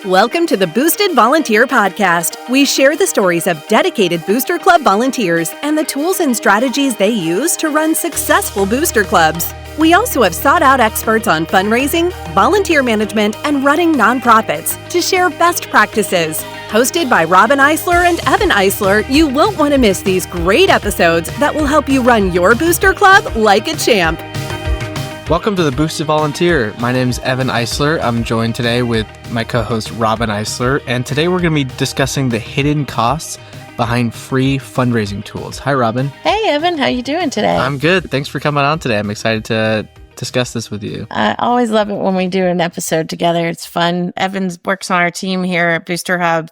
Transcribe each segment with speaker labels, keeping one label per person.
Speaker 1: Welcome to the Boosted Volunteer Podcast. We share the stories of dedicated Booster Club volunteers and the tools and strategies they use to run successful booster clubs. We also have sought-out experts on fundraising, volunteer management, and running nonprofits to share best practices. Hosted by Robin Eisler and Evan Eisler, you won't want to miss these great episodes that will help you run your booster club like a champ.
Speaker 2: Welcome to the Boosted Volunteer. My name is Evan Eisler. I'm joined today with my co-host Robin Eisler, and today we're going to be discussing the hidden costs behind free fundraising tools. Hi, Robin.
Speaker 3: Hey, Evan. How you doing today?
Speaker 2: I'm good. Thanks for coming on today. I'm excited to discuss this with you.
Speaker 3: I always love it when we do an episode together. It's fun. Evan works on our team here at Booster Hub,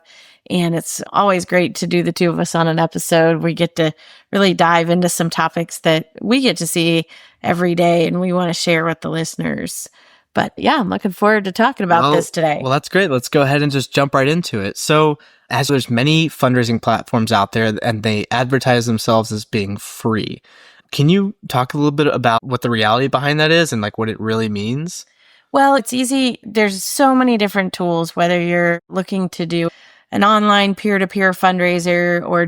Speaker 3: and it's always great to do the two of us on an episode. We get to really dive into some topics that we get to see every day and we want to share with the listeners. But yeah, I'm looking forward to talking about this today.
Speaker 2: Well, that's great. Let's go ahead and just jump right into it. So as there's many fundraising platforms out there and they advertise themselves as being free, can you talk a little bit about what the reality behind that is and like what it really means?
Speaker 3: Well, it's easy. There's so many different tools, whether you're looking to do an online peer-to-peer fundraiser or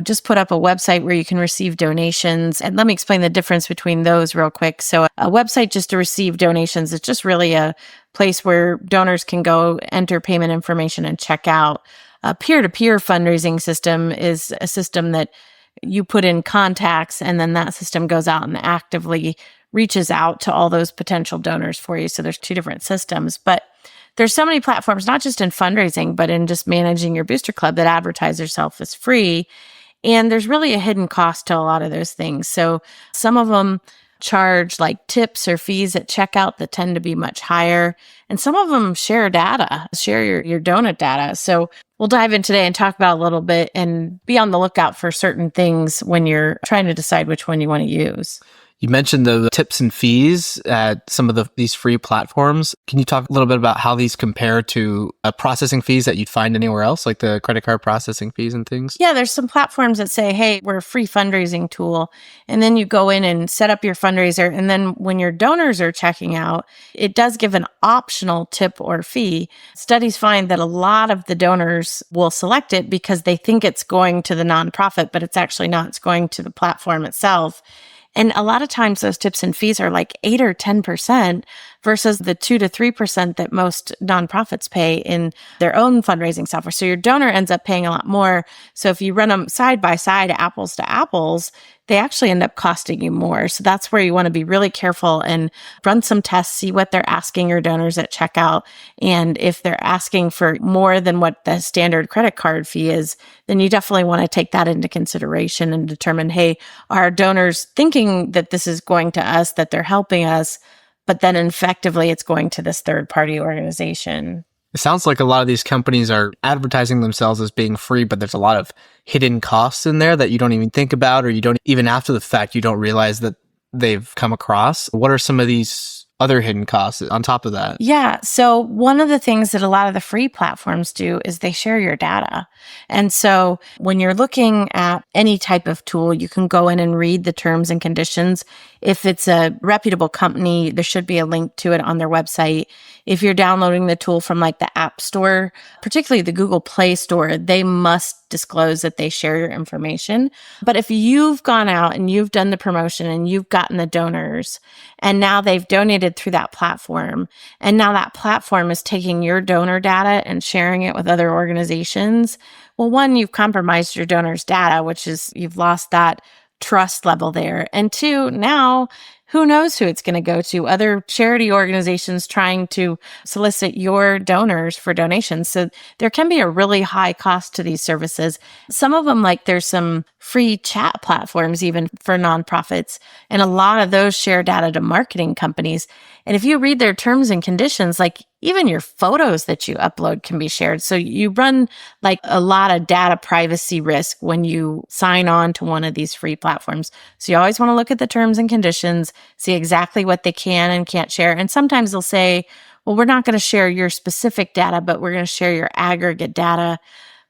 Speaker 3: just put up a website where you can receive donations. And let me explain the difference between those real quick. So a website just to receive donations, it's just really a place where donors can go enter payment information and check out. A peer-to-peer fundraising system is a system that you put in contacts and then that system goes out and actively reaches out to all those potential donors for you. So there's two different systems, but there's so many platforms, not just in fundraising, but in just managing your booster club that advertise yourself as free. And there's really a hidden cost to a lot of those things. So some of them charge like tips or fees at checkout that tend to be much higher. And some of them share your donut data. So we'll dive in today and talk about a little bit and be on the lookout for certain things when you're trying to decide which one you want to use.
Speaker 2: You mentioned the tips and fees at some of these free platforms. Can you talk a little bit about how these compare to processing fees that you'd find anywhere else, like the credit card processing fees and things?
Speaker 3: Yeah, there's some platforms that say, hey, we're a free fundraising tool. And then you go in and set up your fundraiser. And then when your donors are checking out, it does give an optional tip or fee. Studies find that a lot of the donors will select it because they think it's going to the nonprofit, but it's actually not. It's going to the platform itself. And a lot of times those tips and fees are like 8 or 10% versus the 2 to 3% that most nonprofits pay in their own fundraising software. So your donor ends up paying a lot more. So if you run them side by side, apples to apples, they actually end up costing you more. So that's where you want to be really careful and run some tests, see what they're asking your donors at checkout. And if they're asking for more than what the standard credit card fee is, then you definitely want to take that into consideration and determine, hey, are donors thinking that this is going to us, that they're helping us, but then effectively it's going to this third-party organization?
Speaker 2: It sounds like a lot of these companies are advertising themselves as being free, but there's a lot of hidden costs in there that you don't even think about, or you don't even after the fact, you don't realize that they've come across. What are some of these other hidden costs on top of that?
Speaker 3: Yeah. So one of the things that a lot of the free platforms do is they share your data. And so when you're looking at any type of tool, you can go in and read the terms and conditions. If it's a reputable company, there should be a link to it on their website. If you're downloading the tool from like the App Store, particularly the Google Play Store, they must disclose that they share your information. But if you've gone out and you've done the promotion and you've gotten the donors, and now they've donated through that platform, and now that platform is taking your donor data and sharing it with other organizations, well, one, you've compromised your donors' data, which is you've lost that trust level there. And two, now who knows who it's going to go to? Other charity organizations trying to solicit your donors for donations. So there can be a really high cost to these services. Some of them, like there's some free chat platforms even for nonprofits, and a lot of those share data to marketing companies. And if you read their terms and conditions, like even your photos that you upload can be shared. So you run like a lot of data privacy risk when you sign on to one of these free platforms. So you always want to look at the terms and conditions, see exactly what they can and can't share. And sometimes they'll say, well, we're not going to share your specific data, but we're going to share your aggregate data.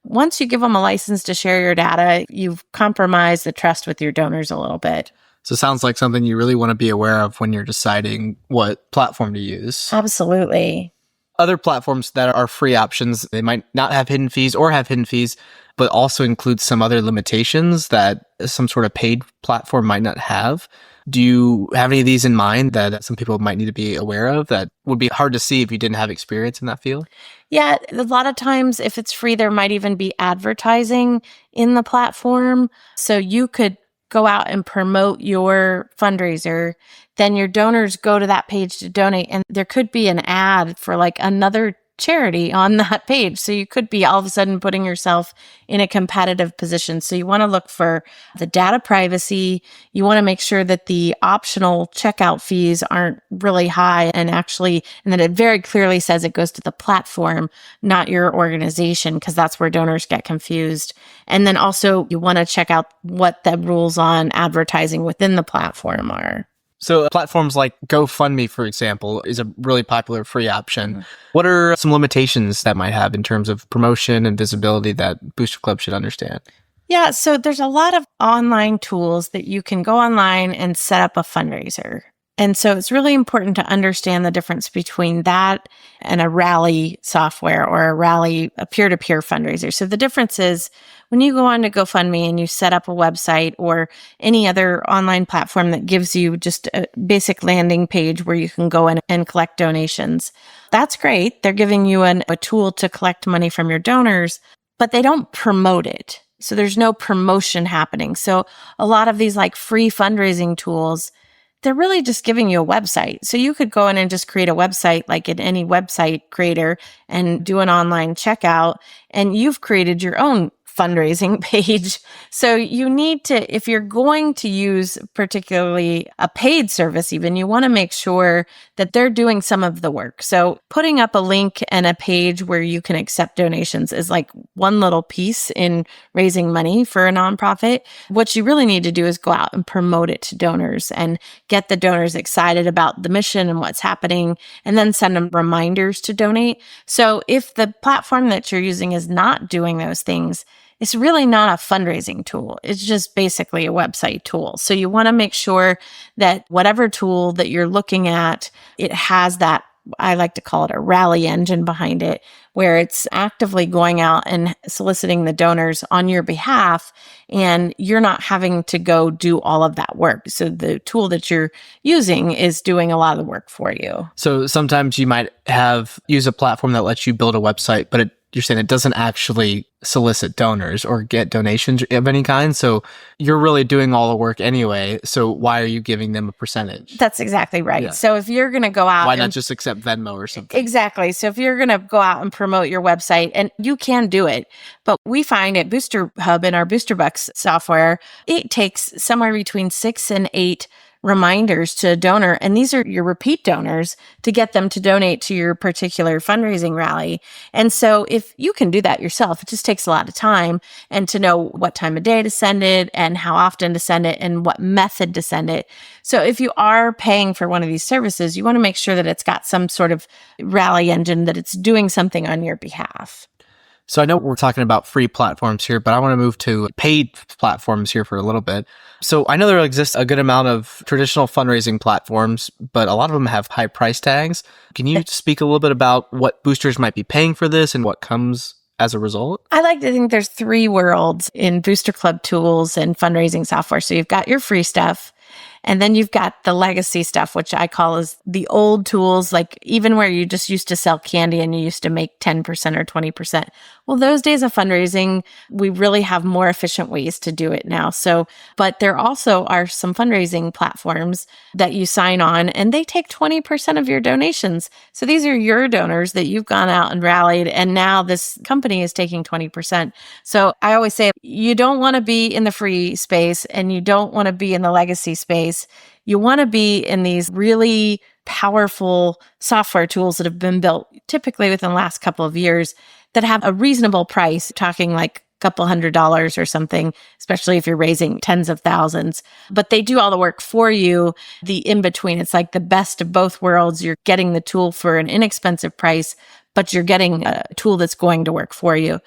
Speaker 3: Once you give them a license to share your data, you've compromised the trust with your donors a little bit.
Speaker 2: So it sounds like something you really want to be aware of when you're deciding what platform to use.
Speaker 3: Absolutely.
Speaker 2: other platforms that are free options, they might not have hidden fees or have hidden fees, but also include some other limitations that some sort of paid platform might not have. Do you have any of these in mind that some people might need to be aware of that would be hard to see if you didn't have experience in that field?
Speaker 3: Yeah, a lot of times if it's free, there might even be advertising in the platform. So you could go out and promote your fundraiser. Then your donors go to that page to donate, and there could be an ad for like another charity on that page. So you could be all of a sudden putting yourself in a competitive position. So you want to look for the data privacy. You want to make sure that the optional checkout fees aren't really high and that it very clearly says it goes to the platform, not your organization, because that's where donors get confused. And then also you want to check out what the rules on advertising within the platform are.
Speaker 2: So platforms like GoFundMe, for example, is a really popular free option. What are some limitations that might have in terms of promotion and visibility that Booster Club should understand?
Speaker 3: Yeah, so there's a lot of online tools that you can go online and set up a fundraiser. And so it's really important to understand the difference between that and a rally software or a peer-to-peer fundraiser. So the difference is when you go on to GoFundMe and you set up a website or any other online platform that gives you just a basic landing page where you can go in and collect donations, that's great. They're giving you a tool to collect money from your donors, but they don't promote it. So there's no promotion happening. So a lot of these like free fundraising tools, they're really just giving you a website. So you could go in and just create a website like in any website creator and do an online checkout, and you've created your own fundraising page. So you need to, if you're going to use particularly a paid service, even, you want to make sure that they're doing some of the work. So putting up a link and a page where you can accept donations is like one little piece in raising money for a nonprofit. What you really need to do is go out and promote it to donors and get the donors excited about the mission and what's happening, and then send them reminders to donate. So if the platform that you're using is not doing those things, it's really not a fundraising tool. It's just basically a website tool. So you want to make sure that whatever tool that you're looking at, it has that, I like to call it a rally engine behind it, where it's actively going out and soliciting the donors on your behalf, and you're not having to go do all of that work. So the tool that you're using is doing a lot of the work for you.
Speaker 2: So sometimes you might use a platform that lets you build a website, but you're saying it doesn't actually solicit donors or get donations of any kind. So you're really doing all the work anyway. So why are you giving them a percentage?
Speaker 3: That's exactly right.
Speaker 2: Yeah.
Speaker 3: So if you're going to go out,
Speaker 2: why not just accept Venmo or something?
Speaker 3: Exactly. So if you're going to go out and promote your website, and you can do it, but we find at Booster Hub in our Booster Bucks software, it takes somewhere between 6 and 8 reminders to a donor, and these are your repeat donors, to get them to donate to your particular fundraising rally. And so if you can do that yourself, it just takes a lot of time, and to know what time of day to send it and how often to send it and what method to send it. So if you are paying for one of these services, you want to make sure that it's got some sort of rally engine, that it's doing something on your behalf.
Speaker 2: So I know we're talking about free platforms here, but I want to move to paid platforms here for a little bit. So I know there exists a good amount of traditional fundraising platforms, but a lot of them have high price tags. Can you speak a little bit about what boosters might be paying for this and what comes as a result?
Speaker 3: I like to think there's 3 worlds in Booster Club tools and fundraising software. So you've got your free stuff, and then you've got the legacy stuff, which I call is the old tools, like even where you just used to sell candy and you used to make 10% or 20%. Well, those days of fundraising, we really have more efficient ways to do it now. So, but there also are some fundraising platforms that you sign on, and they take 20% of your donations. So these are your donors that you've gone out and rallied, and now this company is taking 20%. So I always say you don't want to be in the free space, and you don't want to be in the legacy space. You want to be in these really powerful software tools that have been built typically within the last couple of years that have a reasonable price, talking like a couple $100s or something, especially if you're raising tens of thousands. But they do all the work for you. The in-between, it's like the best of both worlds. You're getting the tool for an inexpensive price, but you're getting a tool that's going to work for you.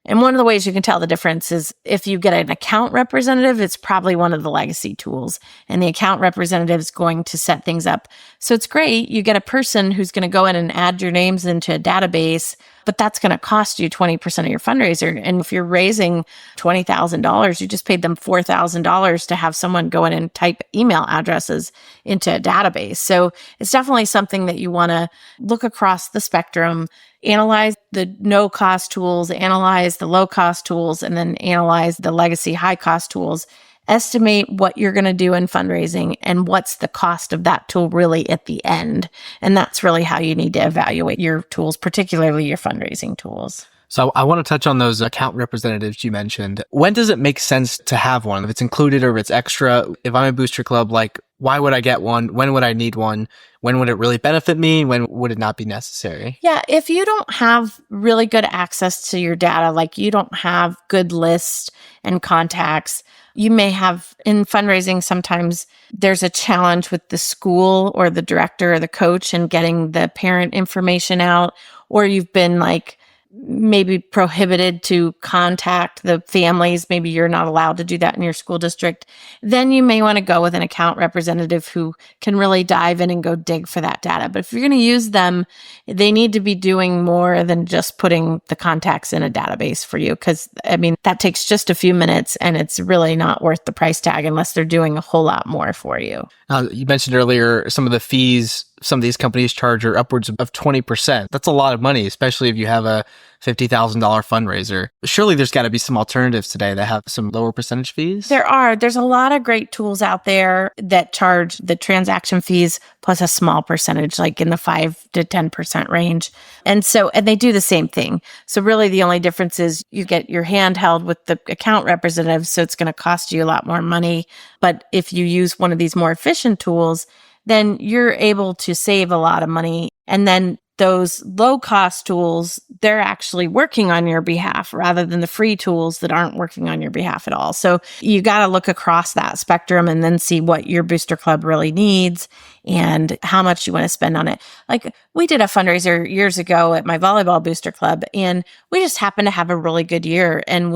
Speaker 3: And one of the ways you can tell the difference is if you get an account representative, it's probably one of the legacy tools. And the account representative is going to set things up. So it's great. You get a person who's going to go in and add your names into a database, but that's going to cost you 20% of your fundraiser. And if you're raising $20,000, you just paid them $4,000 to have someone go in and type email addresses into a database. So it's definitely something that you want to look across the spectrum, analyze the no-cost tools, analyze the low-cost tools, and then analyze the legacy high-cost tools. Estimate what you're going to do in fundraising and what's the cost of that tool really at the end. And that's really how you need to evaluate your tools, particularly your fundraising tools.
Speaker 2: So I want to touch on those account representatives you mentioned. When does it make sense to have one? If it's included or if it's extra, if I'm a booster club, like why would I get one? When would I need one? When would it really benefit me? When would it not be necessary?
Speaker 3: Yeah, if you don't have really good access to your data, like you don't have good lists and contacts, you may have in fundraising, sometimes there's a challenge with the school or the director or the coach and getting the parent information out, or you've been like maybe prohibited to contact the families. Maybe you're not allowed to do that in your school district. Then you may want to go with an account representative who can really dive in and go dig for that data. But if you're going to use them, they need to be doing more than just putting the contacts in a database for you. Because, I mean, that takes just a few minutes and it's really not worth the price tag unless they're doing a whole lot more for you.
Speaker 2: You mentioned earlier some of the fees some of these companies charge are upwards of 20%. That's a lot of money, especially if you have a $50,000 fundraiser. Surely there's got to be some alternatives today that have some lower percentage fees?
Speaker 3: There are. There's a lot of great tools out there that charge the transaction fees plus a small percentage, like in the 5 to 10% range. And they do the same thing. So really the only difference is you get your hand held with the account representative, so it's going to cost you a lot more money. But if you use one of these more efficient tools, then you're able to save a lot of money. And then those low-cost tools, they're actually working on your behalf rather than the free tools that aren't working on your behalf at all. So you got to look across that spectrum and then see what your booster club really needs and how much you want to spend on it. Like we did a fundraiser years ago at my volleyball booster club, and we just happened to have a really good year. And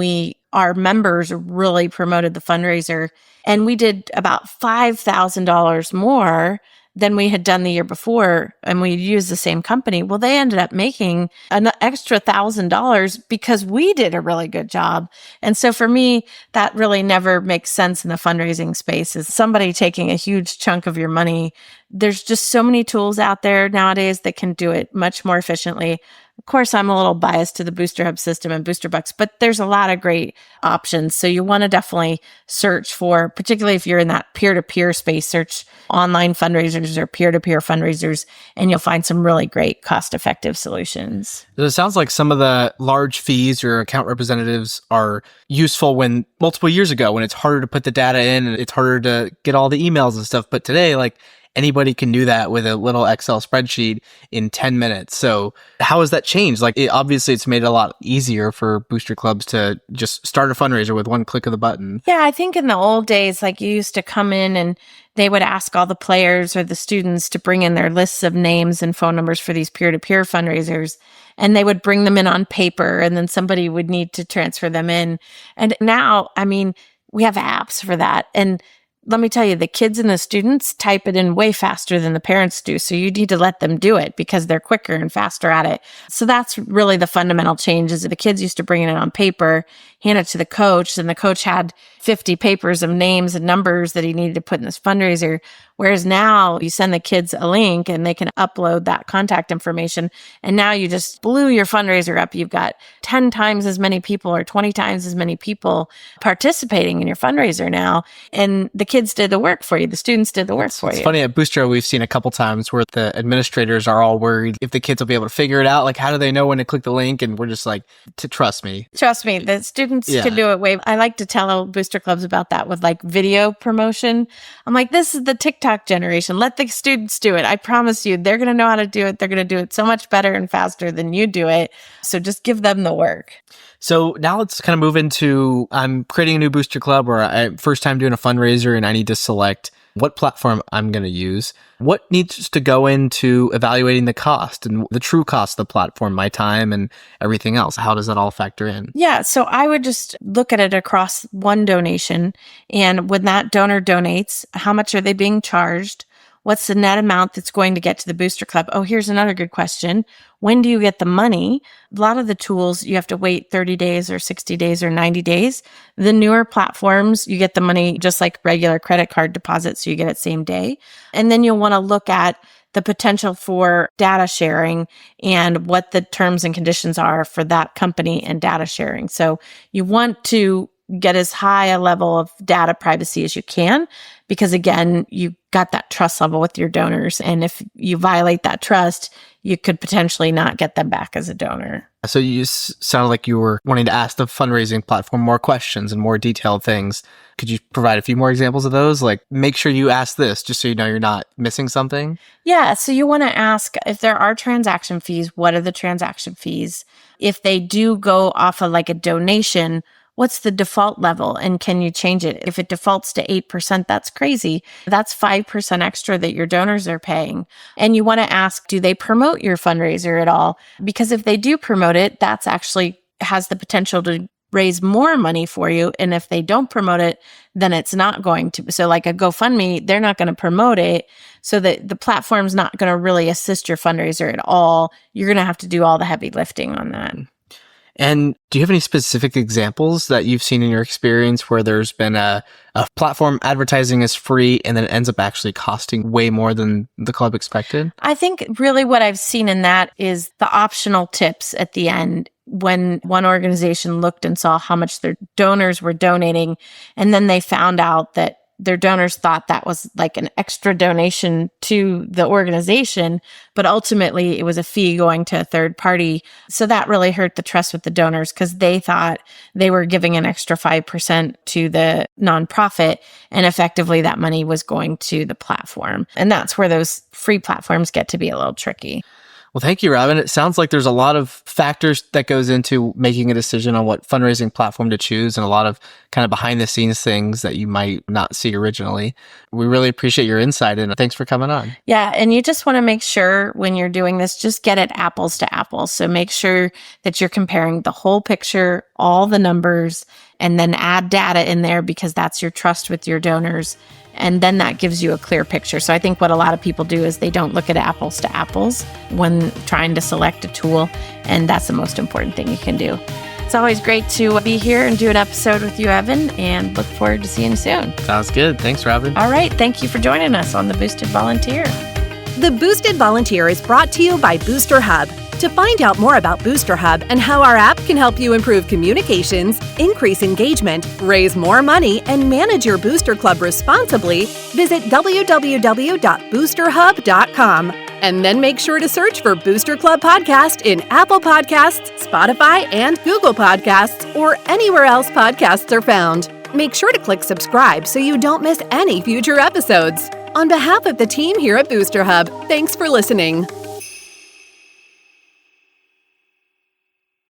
Speaker 3: our members really promoted the fundraiser, and we did about $5,000 more than we had done the year before, and we used the same company. Well, they ended up making an extra $1,000 because we did a really good job. And so for me, that really never makes sense in the fundraising space, is somebody taking a huge chunk of your money. There's just so many tools out there nowadays that can do it much more efficiently. Of course, I'm a little biased to the Booster Hub system and Booster Bucks, but there's a lot of great options. So you want to definitely search for, particularly if you're in that peer-to-peer space, search online fundraisers or peer-to-peer fundraisers, and you'll find some really great cost-effective solutions.
Speaker 2: It sounds like some of the large fees or account representatives are useful when multiple years ago, when it's harder to put the data in and it's harder to get all the emails and stuff. But today, like, anybody can do that with a little Excel spreadsheet in 10 minutes. So how has that changed? Like, obviously, it's made it a lot easier for booster clubs to just start a fundraiser with one click of the button.
Speaker 3: Yeah, I think in the old days, like you used to come in and they would ask all the players or the students to bring in their lists of names and phone numbers for these peer-to-peer fundraisers. And they would bring them in on paper, and then somebody would need to transfer them in. And now, I mean, we have apps for that. And let me tell you, the kids and the students type it in way faster than the parents do. So you need to let them do it because they're quicker and faster at it. So that's really the fundamental change, is that the kids used to bring it in on paper, hand it to the coach, and the coach had 50 papers of names and numbers that he needed to put in this fundraiser. Whereas now you send the kids a link and they can upload that contact information. And now you just blew your fundraiser up. You've got 10 times as many people or 20 times as many people participating in your fundraiser now. And the kids did the work for you. The students did the work for you.
Speaker 2: It's funny, at Booster, we've seen a couple times where the administrators are all worried if the kids will be able to figure it out. Like, how do they know when to click the link? And we're just like, trust me.
Speaker 3: Trust me, the students can do it. I like to tell booster clubs about that with like video promotion. I'm like, this is the TikTok generation. Let the students do it. I promise you, they're going to know how to do it. They're going to do it so much better and faster than you do it. So just give them the work.
Speaker 2: So now let's kind of move into, I'm creating a new booster club, or first time doing a fundraiser, and I need to select what platform I'm going to use. What needs to go into evaluating the cost and the true cost of the platform, my time and everything else? How does that all factor in?
Speaker 3: Yeah, so I would just look at it across one donation. And when that donor donates, how much are they being charged? What's the net amount that's going to get to the booster club? Oh, here's another good question. When do you get the money? A lot of the tools, you have to wait 30 days or 60 days or 90 days. The newer platforms, you get the money just like regular credit card deposits, so you get it same day. And then you'll want to look at the potential for data sharing and what the terms and conditions are for that company and data sharing. So you want to get as high a level of data privacy as you can, because again, you got that trust level with your donors. And if you violate that trust, you could potentially not get them back as a donor.
Speaker 2: So you sounded like you were wanting to ask the fundraising platform more questions and more detailed things. Could you provide a few more examples of those? Like, make sure you ask this just so you know you're not missing something.
Speaker 3: Yeah. So you want to ask if there are transaction fees, what are the transaction fees? If they do go off of like a donation, what's the default level and can you change it? If it defaults to 8%, that's crazy. That's 5% extra that your donors are paying. And you want to ask, do they promote your fundraiser at all? Because if they do promote it, that's actually has the potential to raise more money for you. And if they don't promote it, then it's not going to. So like a GoFundMe, they're not going to promote it. So that the platform's not going to really assist your fundraiser at all. You're going to have to do all the heavy lifting on that.
Speaker 2: And do you have any specific examples that you've seen in your experience where there's been a platform advertising is free and then it ends up actually costing way more than the club expected?
Speaker 3: I think really what I've seen in that is the optional tips at the end. When one organization looked and saw how much their donors were donating, and then they found out that their donors thought that was like an extra donation to the organization, but ultimately it was a fee going to a third party. So that really hurt the trust with the donors because they thought they were giving an extra 5% to the nonprofit, and effectively that money was going to the platform. And that's where those free platforms get to be a little tricky.
Speaker 2: Well, thank you, Robin. It sounds like there's a lot of factors that goes into making a decision on what fundraising platform to choose and a lot of kind of behind the scenes things that you might not see originally. We really appreciate your insight and thanks for coming on.
Speaker 3: Yeah. And you just want to make sure when you're doing this, just get it apples to apples. So make sure that you're comparing the whole picture, all the numbers, and then add data in there because that's your trust with your donors. And then that gives you a clear picture. So I think what a lot of people do is they don't look at apples to apples when trying to select a tool. And that's the most important thing you can do. It's always great to be here and do an episode with you, Evan, and look forward to seeing you soon.
Speaker 2: Sounds good. Thanks, Robin.
Speaker 3: All right. Thank you for joining us on the Boosted Volunteer.
Speaker 1: The Boosted Volunteer is brought to you by Booster Hub. To find out more about Booster Hub and how our app can help you improve communications, increase engagement, raise more money, and manage your booster club responsibly, visit www.boosterhub.com. And then make sure to search for Booster Club Podcast in Apple Podcasts, Spotify, and Google Podcasts, or anywhere else podcasts are found. Make sure to click subscribe so you don't miss any future episodes. On behalf of the team here at Booster Hub, thanks for listening.